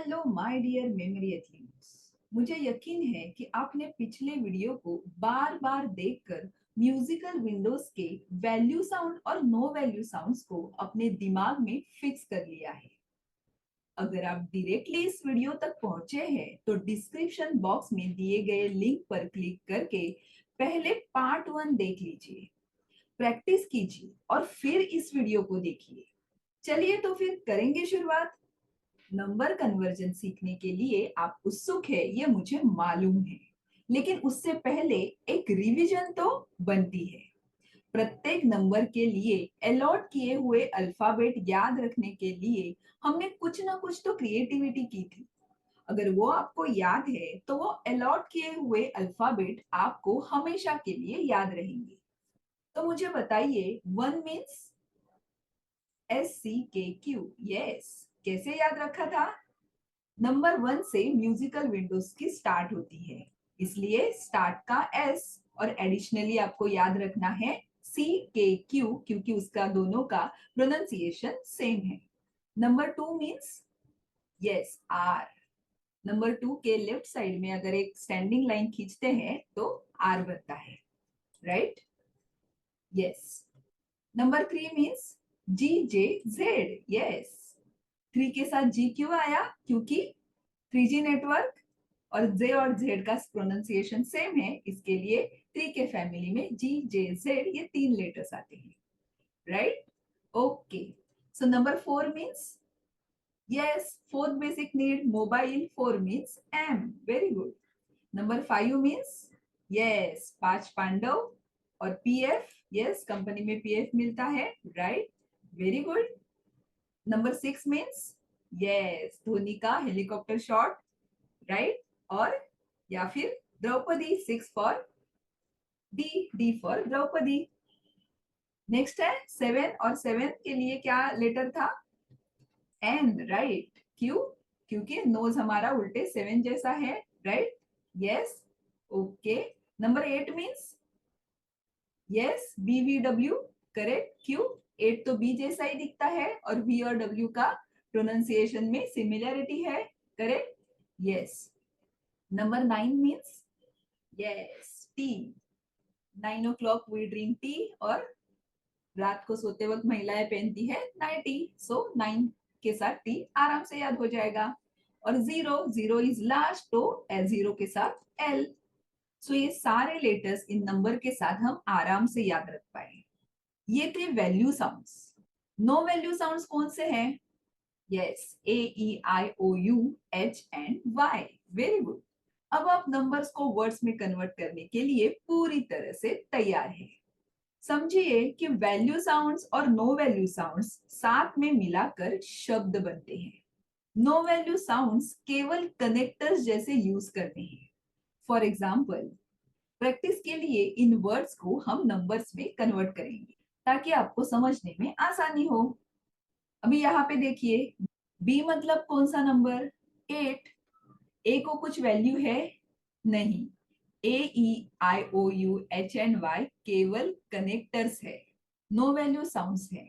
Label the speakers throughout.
Speaker 1: Hello my dear memory athletes. मुझे यकीन है कि आपने पिछले वीडियो को बार बार देखकर म्यूजिकल विंडोज के वैल्यू साउंड और नो वैल्यू साउंड्स को अपने दिमाग में फिक्स कर लिया है। अगर आप डायरेक्टली इस वीडियो तक पहुंचे हैं तो डिस्क्रिप्शन बॉक्स में दिए गए लिंक पर क्लिक करके पहले पार्ट 1 देख लीजिए, प्रैक्टिस कीजिए और फिर इस वीडियो को देखिए। चलिए तो फिर करेंगे शुरुआत। नंबर कन्वर्जन सीखने के लिए आप उत्सुक है, ये मुझे मालूम है, लेकिन उससे पहले एक रिवीजन तो बनती है। प्रत्येक नंबर के लिए अलॉट किए हुए अल्फाबेट याद रखने के लिए हमने कुछ ना कुछ तो क्रिएटिविटी की थी। अगर वो आपको याद है तो वो अलॉट किए हुए अल्फाबेट आपको हमेशा के लिए याद रहेंगे। तो मुझे बताइए, वन मीन्स SCKQ। यस, कैसे याद रखा था? नंबर 1 से म्यूजिकल विंडोज की स्टार्ट होती है, इसलिए स्टार्ट का S और एडिशनली आपको याद रखना है CKQ, क्योंकि उसका दोनों का प्रोनाउंसिएशन सेम है। Number 2 means yes R। Number 2 के लेफ्ट साइड में अगर एक स्टैंडिंग लाइन खींचते हैं तो R बनता है, right? Yes. Number 3 means GJZ। Yes, 3 के साथ G क्यों आया? क्योंकि 3G नेटवर्क और J और Z का प्रोनाउंसिएशन सेम है, इसके लिए 3 के फैमिली में GJZ ये 3 लेटर्स आते हैं, right? Okay, so number 4 means yes, fourth basic need mobile. 4 means M। Very good. Number 5 means yes, 5 Pandav और PF। यस, कंपनी में PF मिलता है, right? Very good. Number 6 means yes, Dhoni का हेलीकॉप्टर शॉट, राइट? और या फिर Draupadi, 6 for D for Draupadi. Next है 7, और 7 के लिए क्या लेटर था? N, right? क्यों? क्योंकि नोज हमारा उल्टे 7 जैसा है, right? Yes, okay. Number 8 means yes, BVW, correct? क्यों? 8 तो बी जैसा ही दिखता है और V और W का प्रोनाउंसिएशन में सिमिलरिटी है, correct? Yes. Number 9 means yes, T. 9 o'clock we drink tea, और रात को सोते वक्त महिलाएं पहनती है नाइटी, सो 9 के साथ टी आराम से याद हो जाएगा। और 0, 0 इज लास्ट, तो L0 के साथ L। सो ये सारे लेटर्स इन नंबर के साथ हम आराम से याद रख पाए। ये थे value sounds. No value sounds कौन से हैं? Yes, AEIOU H and Y। Very good. अब आप नंबर्स को वर्ड्स में कन्वर्ट करने के लिए पूरी तरह से तैयार हैं। समझिए कि वैल्यू साउंड्स और नो वैल्यू साउंड्स साथ में मिलाकर शब्द बनते हैं। नो वैल्यू साउंड्स केवल कनेक्टर्स जैसे यूज करते हैं। फॉर एग्जाम्पल, प्रैक्टिस के लिए इन वर्ड्स को हम नंबर्स में कन्वर्ट करेंगे ताकि आपको समझने में आसानी हो। अभी यहाँ पे देखिए, बी मतलब कौन सा नंबर? 8। ए को कुछ वैल्यू है? नहीं। AEIOU H and Y केवल कनेक्टर्स है, नो वैल्यू साउंड्स है।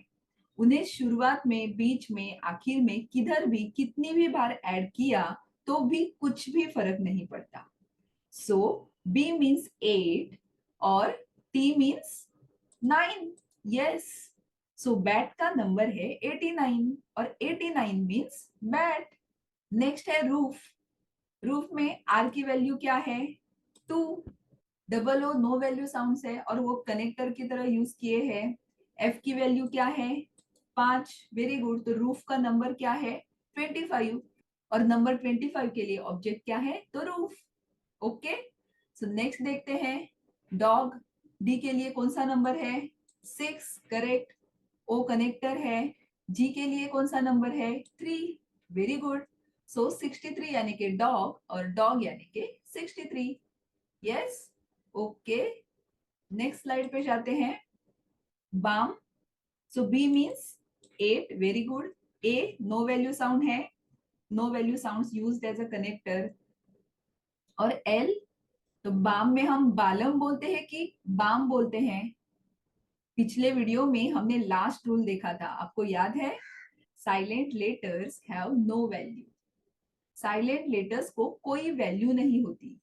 Speaker 1: उन्हें शुरुआत में, बीच में, आखिर में किधर भी कितनी भी बार ऐड किया तो भी कुछ भी फर्क नहीं पड़ता। सो B मीन्स 8 और T means 9। Yes, so bat का नंबर है 89 और 89 मीन्स बैट। नेक्स्ट है रूफ। रूफ में R की वैल्यू क्या है? 2। Double O no value sounds है और वो कनेक्टर की तरह यूज किए हैं। F की वैल्यू क्या है? 5। Very good. तो रूफ का नंबर क्या है? 25, और नंबर 25 के लिए ऑब्जेक्ट क्या है? तो रूफ। ओके, सो नेक्स्ट देखते हैं, डॉग। डी के लिए कौन सा नंबर है? 6, करेक्ट। ओ कनेक्टर है। जी के लिए कौन सा नंबर है? 3। Very good. सो 63 यानी कि डॉग, और डॉग यानी कि 63। Yes, okay. नेक्स्ट स्लाइड पे जाते हैं, balm. So B means 8, very good. A no value sound है, no value sounds used as a connector. और एल, तो बाम में हम बालम बोलते हैं कि बाम बोलते हैं? पिछले वीडियो में हमने लास्ट रूल देखा था, आपको याद है? Silent letters have no value. Silent letters को कोई वैल्यू नहीं होती।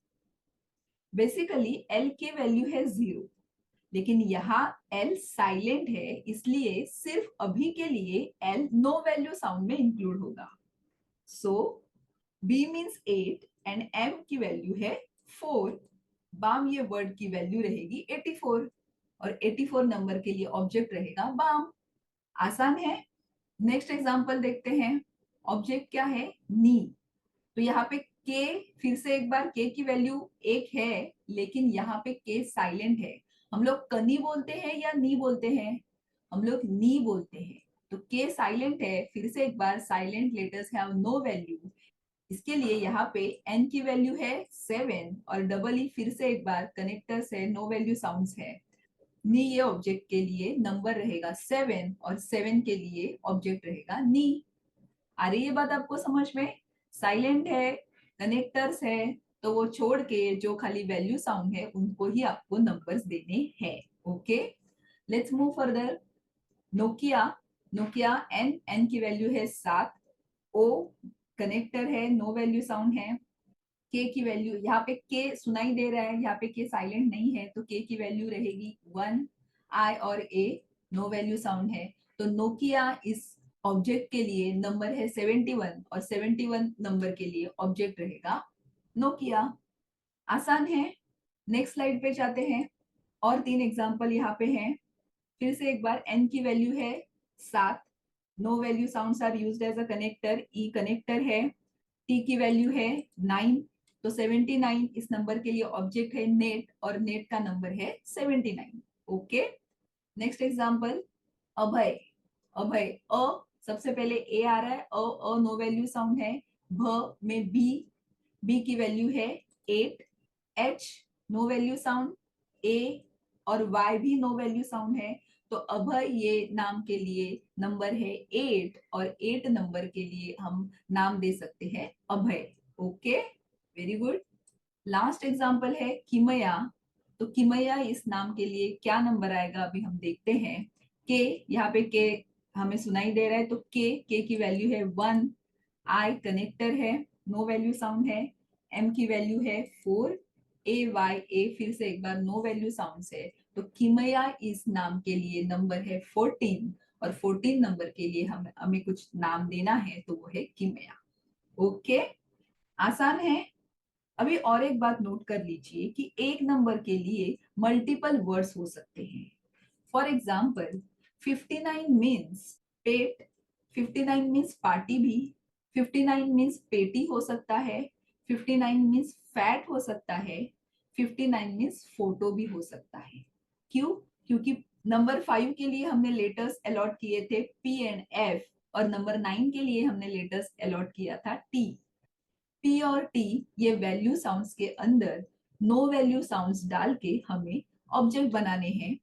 Speaker 1: बेसिकली एल की वैल्यू है 0, लेकिन यहाँ एल साइलेंट है, इसलिए सिर्फ अभी के लिए एल नो वैल्यू साउंड में इंक्लूड होगा। सो बी मीन्स 8 एंड एम की वैल्यू है 4। बाम ये वर्ड की वैल्यू रहेगी 84 और 84 नंबर के लिए ऑब्जेक्ट रहेगा बाम। आसान है। नेक्स्ट एग्जांपल देखते हैं। ऑब्जेक्ट क्या है? नी। तो यहाँ पे के, फिर से एक बार के की वैल्यू 1 है, लेकिन यहाँ पे के साइलेंट है। हम लोग कनी बोलते हैं या नी बोलते हैं? हम लोग नी बोलते हैं। तो के साइलेंट है। फिर से एक बार, silent letters have no value, इसके लिए यहाँ पे एन की वैल्यू है 7 और डबल ई, फिर से एक बार कनेक्टर्स है, नो वैल्यू साउंड्स है। नी ये ऑब्जेक्ट के लिए नंबर रहेगा 7 और 7 के लिए ऑब्जेक्ट रहेगा नी। आ रही है बात आपको समझ में? साइलेंट है, कनेक्टर्स है, तो वो छोड़ के जो खाली वैल्यू साउंड है उनको ही आपको नंबर्स देने हैं। Okay, let's move further. Nokia. Nokia N, N की वैल्यू है 7। ओ कनेक्टर है, नो वैल्यू साउंड है। के की वैल्यू, यहाँ पे के सुनाई दे रहा है, यहाँ पे के साइलेंट नहीं है, तो के की वैल्यू रहेगी 1। आई और ए नो वैल्यू साउंड है। तो नोकिया इस ऑब्जेक्ट के लिए नंबर है 71 और 71 नंबर के लिए ऑब्जेक्ट रहेगा नोकिया। आसान है। नेक्स्ट स्लाइड पे जाते हैं। और 3 एग्जांपल यहाँ पे हैं। फिर से एक बार, एन की वैल्यू है 7। No value sounds are used as a connector, E connector है। टी की वैल्यू है 9, तो 79 इस नंबर के लिए ऑब्जेक्ट है नेट और नेट का नंबर है 79। Okay, next example. Abhay. Abhay, अ सबसे पहले ए आ रहा है, अ नो वैल्यू साउंड है। भ में बी, बी की वैल्यू है 8। H no value sound. A और वाई भी नो वैल्यू साउंड है। तो अभय ये नाम के लिए नंबर है 8 और 8 नंबर के लिए हम नाम दे सकते हैं Abhay. Okay, very good. Last example है किमया। तो किमया इस नाम के लिए क्या नंबर आएगा अभी हम देखते हैं। के, यहाँ पे के हमें सुनाई दे रहा है, तो के की वैल्यू है 1। आई कनेक्टर है, नो वैल्यू साउंड है। एम की वैल्यू है 4। ए वाई, ए फिर से एक बार नो वैल्यू साउंड है। तो किमया इस नाम के लिए नंबर है 14 और 14 नंबर के लिए हमें कुछ नाम देना है, तो वो है किमया। ओके, आसान है। अभी और एक बात नोट कर लीजिए कि एक नंबर के लिए मल्टीपल वर्ड्स हो सकते हैं। For example, 59 means pet, 59 means party भी, 59 मीन्स पेटी हो सकता है, 59 मीन्स फैट हो सकता है, 59 मीन्स फोटो भी हो सकता है। क्यों? क्योंकि नंबर 5 के लिए हमने लेटर्स अलॉट किए थे पी एंड एफ और नंबर 9 के लिए हमने लेटर्स अलॉट किया था टी। पी और टी ये वैल्यू साउंड्स के अंदर नो वैल्यू साउंड्स डाल के हमें ऑब्जेक्ट बनाने हैं।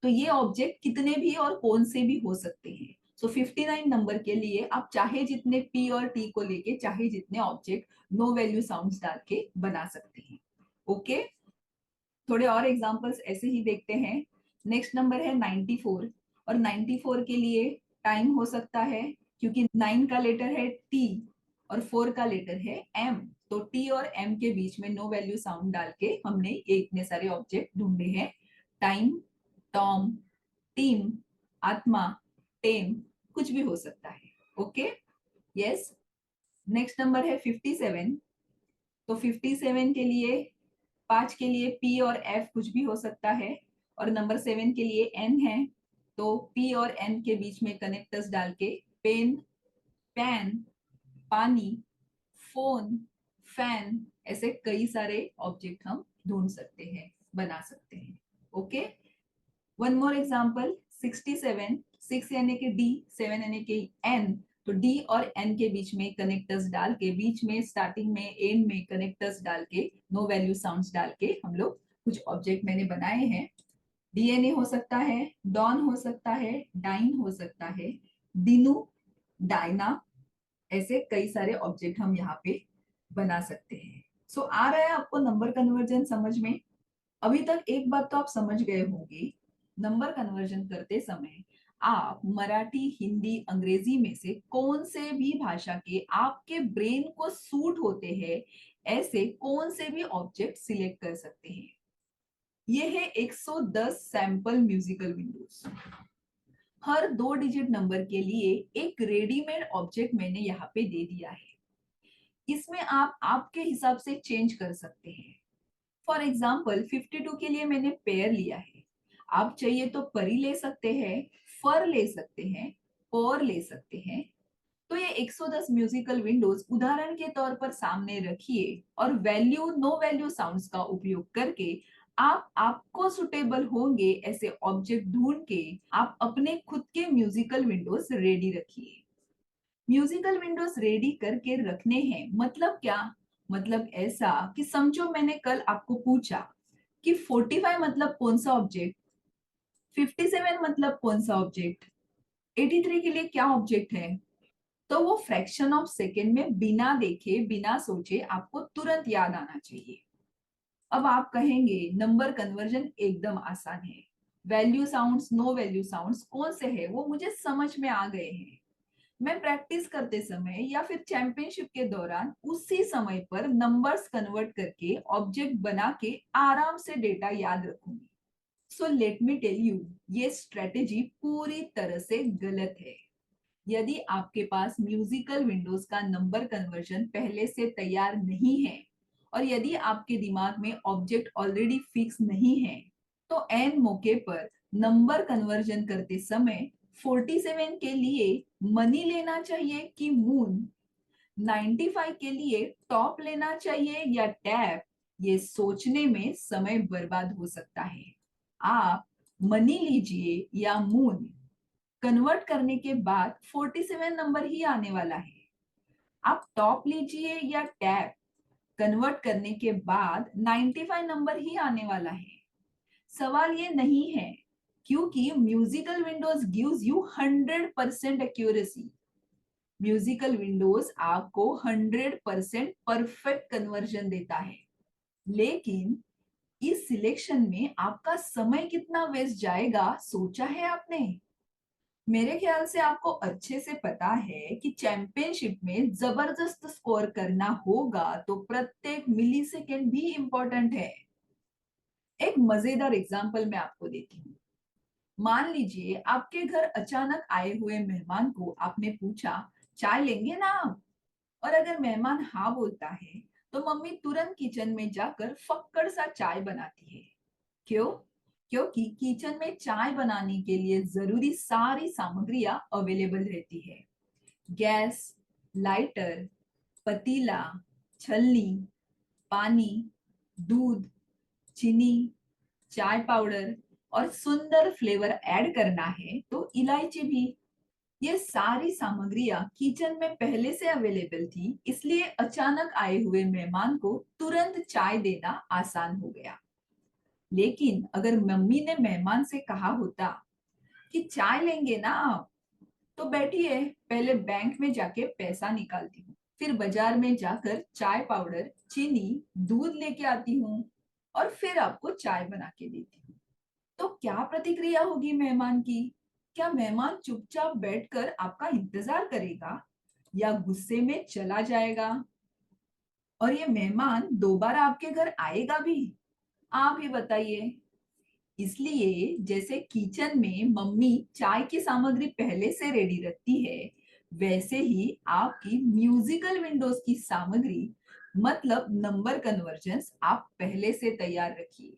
Speaker 1: तो ये ऑब्जेक्ट कितने भी और कौन से भी हो सकते हैं। सो 59 नंबर के लिए आप चाहे जितने पी और टी को लेके चाहे जितने ऑब्जेक्ट नो वैल्यू साउंड्स डाल के बना सकते हैं। ओके, थोड़े और एग्जांपल्स ऐसे ही देखते हैं। नेक्स्ट नंबर है 94 और 94 के लिए टाइम हो सकता है, क्योंकि 9 का लेटर है टी और 4 का लेटर है एम। तो टी और एम के बीच में नो वैल्यू साउंड डाल के हमने ये इतने सारे ऑब्जेक्ट ढूंढे हैं। टाइम, टॉम, टीम, आत्मा, टेम, कुछ भी हो सकता है। Okay, yes. नेक्स्ट नंबर है 57। तो 57 के लिए, 5 के लिए पी और एफ कुछ भी हो सकता है और नंबर 7 के लिए एन है। तो पी और एन के बीच में कनेक्टर्स डाल के पेन, पैन, पानी, फोन, फैन, ऐसे कई सारे ऑब्जेक्ट हम ढूंढ सकते हैं, बना सकते हैं। Okay, one more example. 67, 6 यानी कि डी, 7 यानी कि एन। तो डी और एन के बीच में कनेक्टर्स डाल के, बीच में, स्टार्टिंग में, एंड में कनेक्टर्स डाल के, नो वैल्यू साउंड्स डाल के हम लोग कुछ ऑब्जेक्ट मैंने बनाए हैं। डीएनए हो सकता है, डॉन हो सकता है, डाइन हो सकता है, दिनू, डायना, ऐसे कई सारे ऑब्जेक्ट हम यहाँ पे बना सकते हैं। सो आ रहा है आपको नंबर कन्वर्जन समझ में? अभी तक एक बात तो आप समझ गए होंगे, नंबर कन्वर्जन करते समय आप मराठी, हिंदी, अंग्रेजी में से कौन से भी भाषा के आपके ब्रेन को सूट होते हैं ऐसे कौन से भी ऑब्जेक्ट सिलेक्ट कर सकते हैं। ये है 110 सैंपल म्यूजिकल विंडोज। हर 2 डिजिट नंबर के लिए एक रेडीमेड ऑब्जेक्ट मैंने यहाँ पे दे दिया है। इसमें आप आपके हिसाब से चेंज कर सकते हैं। फॉर एग्जाम्पल 52 के लिए मैंने पेयर लिया है। आप चाहिए तो परी ले सकते हैं, फर ले सकते हैं, और ले सकते हैं। तो ये 110 म्यूजिकल विंडोज उदाहरण के तौर पर सामने रखिए और वैल्यू नो वैल्यू साउंड्स का उपयोग करके आप आपको सुटेबल होंगे ऐसे ऑब्जेक्ट ढूंढ के आप अपने खुद के म्यूजिकल विंडोज रेडी रखिए। म्यूजिकल विंडोज रेडी करके रखने हैं मतलब क्या? मतलब ऐसा कि समझो मैंने कल आपको पूछा कि 45 मतलब कौन सा ऑब्जेक्ट, 57 मतलब कौन सा ऑब्जेक्ट, 83 के लिए क्या ऑब्जेक्ट है, तो वो फ्रैक्शन ऑफ सेकेंड में बिना देखे बिना सोचे आपको तुरंत याद आना चाहिए। अब आप कहेंगे नंबर कन्वर्जन एकदम आसान है, value sounds no value sounds कौन से है वो मुझे समझ में आ गए हैं। मैं प्रैक्टिस करते समय या फिर चैंपियनशिप के दौरान उसी समय पर नंबर्स कन्वर्ट करके ऑब्जेक्ट बना के आराम से डेटा याद रखूंगी। So let me tell you, ये स्ट्रेटेजी पूरी तरह से गलत है। यदि आपके पास म्यूजिकल विंडोज का नंबर कन्वर्जन पहले से तैयार नहीं है और यदि आपके दिमाग में ऑब्जेक्ट ऑलरेडी फिक्स नहीं है तो एन मौके पर नंबर कन्वर्जन करते समय 47 के लिए मनी लेना चाहिए कि मून, 95 के लिए टॉप लेना चाहिए या टैप, ये सोचने में समय बर्बाद हो सकता है। आप मनी लीजिए या मून, कन्वर्ट करने के बाद 47 नंबर ही आने वाला है। आप टॉप लीजिए या टैप, कन्वर्ट करने के बाद 95 नंबर ही आने वाला है। सवाल ये नहीं है क्योंकि musical Windows gives you 100% accuracy. Musical Windows आपको 100% परफेक्ट कन्वर्जन देता है, लेकिन इस सिलेक्शन में आपका समय कितना वेस्ट जाएगा सोचा है आपने? मेरे ख्याल से आपको अच्छे से पता है कि चैंपियनशिप में जबरदस्त स्कोर करना होगा तो प्रत्येक मिली सेकेंड भी इंपॉर्टेंट है। एक मजेदार एग्जांपल मैं आपको देती हूँ। मान लीजिए आपके घर अचानक आए हुए मेहमान को आपने पूछा चाय लेंगे ना आप? और अगर मेहमान हाँ बोलता है तो मम्मी तुरंत किचन में जाकर फक्कड़ सा चाय बनाती है। क्यों? क्योंकि किचन में चाय बनाने के लिए जरूरी सारी सामग्रियां अवेलेबल रहती है। गैस, लाइटर, पतीला, छलनी, पानी, दूध, चीनी, चाय पाउडर और सुंदर फ्लेवर ऐड करना है तो इलायची भी। ये सारी सामग्रियां किचन में पहले से अवेलेबल थी, इसलिए अचानक आए हुए मेहमान को तुरंत चाय देना आसान हो गया। लेकिन अगर मम्मी ने मेहमान से कहा होता कि चाय लेंगे ना आप, तो बैठिए पहले बैंक में जाके पैसा निकालती हूँ, फिर बाजार में जाकर चाय पाउडर, चीनी, दूध लेके आती हूँ और फिर आपको चाय बना के देती हूँ, तो क्या प्रतिक्रिया होगी मेहमान की? क्या मेहमान चुपचाप बैठकर आपका इंतजार करेगा या गुस्से में चला जाएगा? और ये मेहमान दोबारा आपके घर आएगा भी? आप ही बताइए। इसलिए जैसे किचन में मम्मी चाय की सामग्री पहले से रेडी रखती है, वैसे ही आपकी म्यूजिकल विंडोज की सामग्री मतलब नंबर कन्वर्जन्स आप पहले से तैयार रखिए।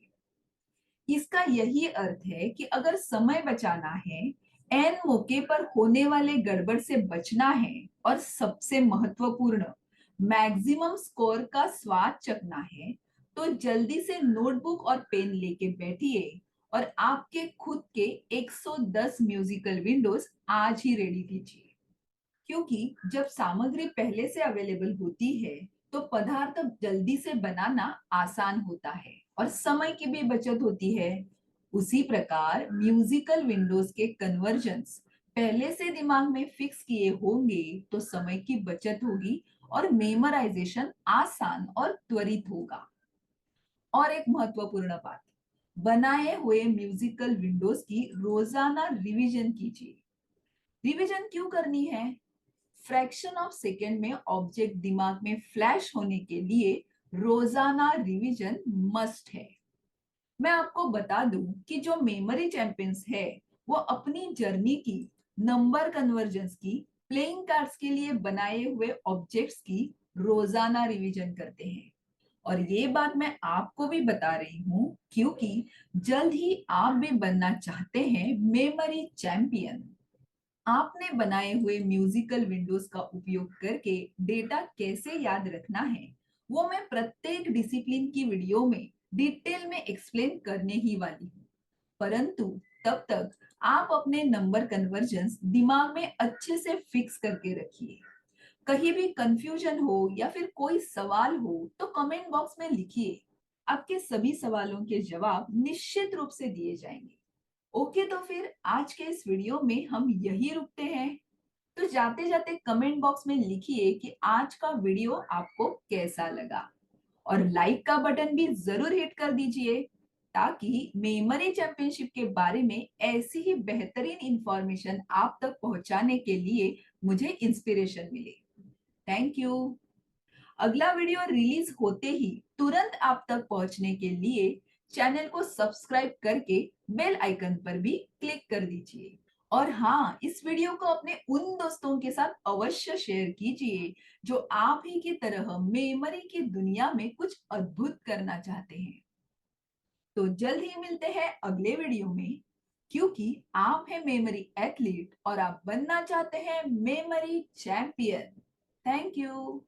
Speaker 1: इसका यही अर्थ है कि अगर समय बचाना है, एन मौके पर होने वाले गड़बड़ से बचना है और सबसे महत्वपूर्ण मैक्सिमम स्कोर का स्वाद चखना है, तो जल्दी से नोटबुक और पेन लेके बैठिए और आपके खुद के 110 म्यूजिकल विंडोज आज ही रेडी कीजिए। क्योंकि जब सामग्री पहले से अवेलेबल होती है तो पदार्थ जल्दी से बनाना आसान होता है और समय की भी बचत होती है। उसी प्रकार म्यूजिकल विंडोज के कन्वर्जन्स पहले से दिमाग में फिक्स किए होंगे तो समय की बचत होगी और मेमोराइजेशन आसान और त्वरित होगा। और एक महत्वपूर्ण बात, बनाए हुए म्यूजिकल विंडोज की रोजाना रिवीजन कीजिए। रिवीजन क्यों करनी है? फ्रैक्शन ऑफ सेकेंड में ऑब्जेक्ट दिमाग में फ्लैश होने के लिए रोजाना रिवीजन मस्ट है। मैं आपको बता दूं कि जो मेमोरी चैंपियंस है वो अपनी जर्नी की, नंबर कन्वर्जन्स की, प्लेइंग कार्ड्स के लिए बनाए हुए ऑब्जेक्ट्स की रोजाना रिवीजन करते हैं। और ये बात मैं आपको भी बता रही हूँ क्योंकि जल्द ही आप भी बनना चाहते हैं मेमोरी चैंपियन। आपने बनाए हुए म्यूजिकल विंडोज का उपयोग करके डेटा कैसे याद रखना है वो मैं प्रत्येक डिसिप्लिन की वीडियो में डिटेल में एक्सप्लेन करने ही वाली हूँ। परंतु तब तक आप अपने नंबर कन्वर्जन्स दिमाग में अच्छे से फिक्स करके रखिए। कहीं भी कंफ्यूजन हो या फिर कोई सवाल हो तो कमेंट बॉक्स में लिखिए। आपके सभी सवालों के जवाब निश्चित रूप से दिए जाएंगे। ओके, तो फिर आज के इस वीडियो में हम यही रुकते हैं। तो जाते जाते कमेंट बॉक्स में लिखिए कि आज का वीडियो आपको कैसा लगा, और लाइक का बटन भी जरूर हिट कर दीजिए ताकि मेमोरी चैंपियनशिप के बारे में ऐसी ही बेहतरीन इंफॉर्मेशन आप तक पहुंचाने के लिए मुझे इंस्पिरेशन मिले। Thank you. अगला वीडियो रिलीज होते ही तुरंत आप तक पहुंचने के लिए चैनल को सब्सक्राइब करके बेल आइकन पर भी क्लिक कर दीजिए। और हाँ, इस वीडियो को अपने उन दोस्तों के साथ अवश्य शेयर कीजिए जो आप ही की तरह मेमोरी की दुनिया में कुछ अद्भुत करना चाहते हैं। तो जल्द ही मिलते हैं अगले वीडियो में, क्योंकि आप हैं मेमोरी एथलीट और आप बनना चाहते हैं मेमोरी चैंपियन। Thank you.